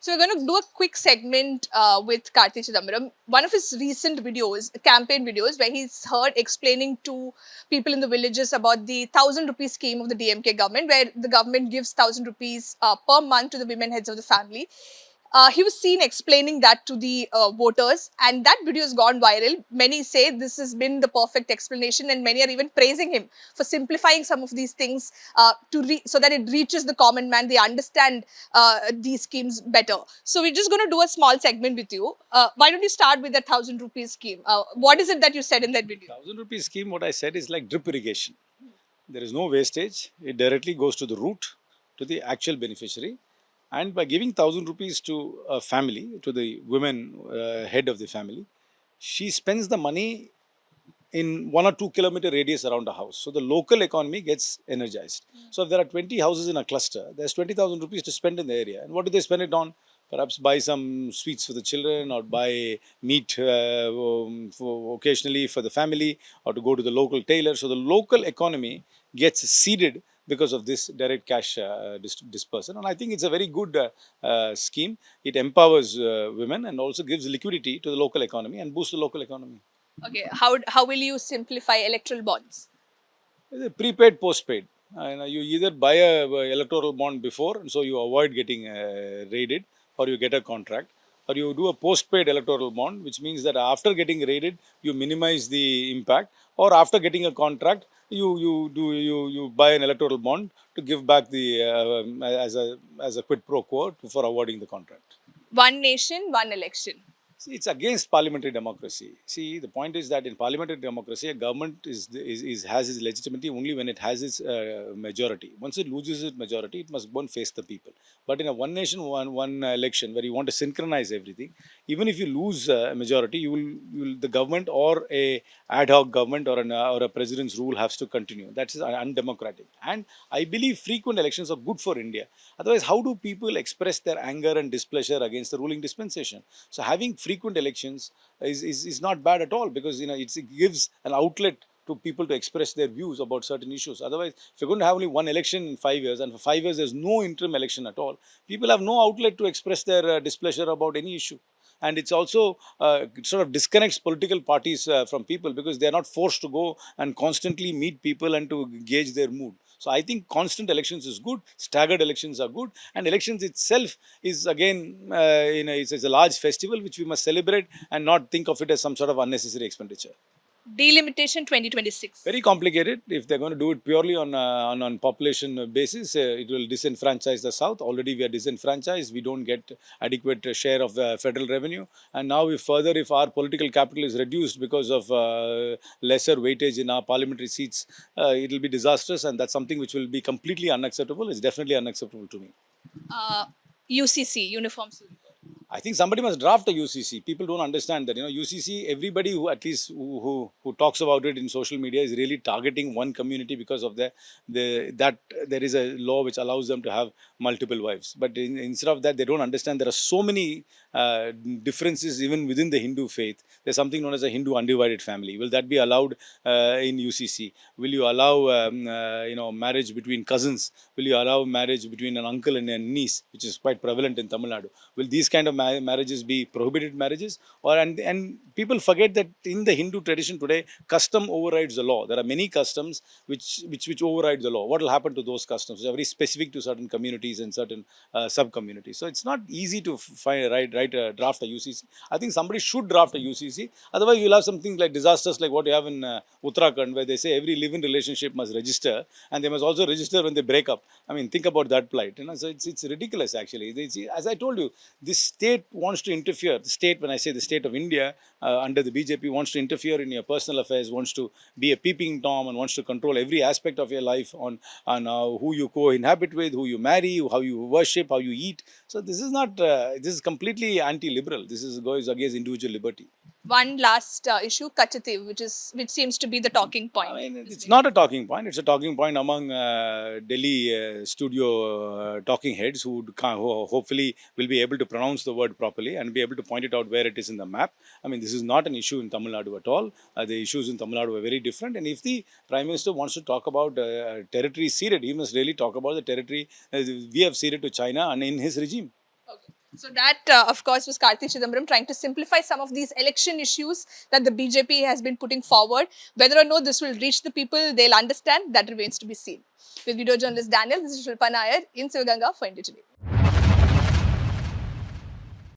So we're going to do a quick segment with Karti Chidambaram. One of his recent videos, campaign videos, where he's heard explaining to people in the villages about the 1,000 rupee scheme of the DMK government, where the government gives 1,000 rupees per month to the women heads of the family. He was seen explaining that to the voters, and that video has gone viral. Many say this has been the perfect explanation, and many are even praising him for simplifying some of these things so that it reaches the common man. They understand these schemes better. So we're just going to do a small segment with you. Why don't you start with the 1,000 rupees scheme? What is it that you said in that video? 1,000 rupees scheme, what I said is like drip irrigation. There is no wastage. It directly goes to the root, to the actual beneficiary. And by giving 1,000 rupees to a family, to the women head of the family, she spends the money in 1 or 2 kilometer radius around the house. So the local economy gets energized. So if there are 20 houses in a cluster, there's 20,000 rupees to spend in the area. And what do they spend it on? Perhaps buy some sweets for the children, or buy meat occasionally for the family, or to go to the local tailor. So the local economy gets seeded because of this direct cash dispersal. And I think it's a very good scheme. It empowers women and also gives liquidity to the local economy and boosts the local economy. Okay, how will you simplify electoral bonds? Prepaid, postpaid. You either buy a electoral bond before, so you avoid getting raided, or you get a contract, or you do a postpaid electoral bond, which means that after getting raided, you minimize the impact, or after getting a contract, you buy an electoral bond to give back the as a quid pro quo for avoiding the contract. One nation, one election. See, it's against parliamentary democracy. See, the point is that in parliamentary democracy, a government has its legitimacy only when it has its majority. Once it loses its majority, it must go and face the people. But in a one nation, one election, where you want to synchronize everything, even if you lose a majority, the government or a ad hoc government or a president's rule has to continue. That is undemocratic. And I believe frequent elections are good for India. Otherwise, how do people express their anger and displeasure against the ruling dispensation? So having frequent elections is not bad at all, because it gives an outlet to people to express their views about certain issues. Otherwise, if you're going to have only one election in 5 years, and for 5 years there's no interim election at all, people have no outlet to express their displeasure about any issue. And it's also it sort of disconnects political parties from people, because they're not forced to go and constantly meet people and to gauge their mood. So I think constant elections is good, staggered elections are good, and elections itself is again, it's a large festival which we must celebrate and not think of it as some sort of unnecessary expenditure. Delimitation 2026. Very complicated. If they're going to do it purely on population basis, it will disenfranchise the South. Already we are disenfranchised. We don't get adequate share of the federal revenue. And now if our political capital is reduced because of lesser weightage in our parliamentary seats, it will be disastrous, and that's something which will be completely unacceptable. It's definitely unacceptable to me. UCC Uniform. I think somebody must draft a UCC. People don't understand that, UCC, everybody who at least who talks about it in social media is really targeting one community, because of that there is a law which allows them to have multiple wives. But instead of that, they don't understand there are so many differences even within the Hindu faith. There's something known as a Hindu undivided family. Will that be allowed in UCC? Will you allow marriage between cousins? Will you allow marriage between an uncle and a niece, which is quite prevalent in Tamil Nadu? Will these kind of marriages be prohibited marriages? And people forget that in the Hindu tradition today, custom overrides the law. There are many customs which override the law. What will happen to those customs? They are very specific to certain communities and certain sub communities. So it's not easy to draft a UCC. I think somebody should draft a UCC. Otherwise, you'll have something like disasters like what you have in Uttarakhand, where they say every live-in relationship must register, and they must also register when they break up. I mean, think about that plight. So it's ridiculous actually. As I told you, this state wants to interfere. The state, when I say the state of India, under the BJP, wants to interfere in your personal affairs, wants to be a peeping Tom, and wants to control every aspect of your life on who you co-inhabit with, who you marry, how you worship, how you eat. So this is not. This is completely anti-liberal. This goes against individual liberty. One last issue, KTIV, which seems to be the talking point. I mean, it's not a talking point. It's a talking point among Delhi studio talking heads who hopefully will be able to pronounce the word properly and be able to point it out where it is in the map. I mean, this is not an issue in Tamil Nadu at all. The issues in Tamil Nadu are very different. And if the Prime Minister wants to talk about territory ceded, he must really talk about the territory we have ceded to China and in his regime. Okay. So that, of course, was Karti Chidambaram trying to simplify some of these election issues that the BJP has been putting forward. Whether or not this will reach the people, they'll understand. That remains to be seen. With video journalist Daniel, this is Shilpa Nair in Sivaganga for India Today.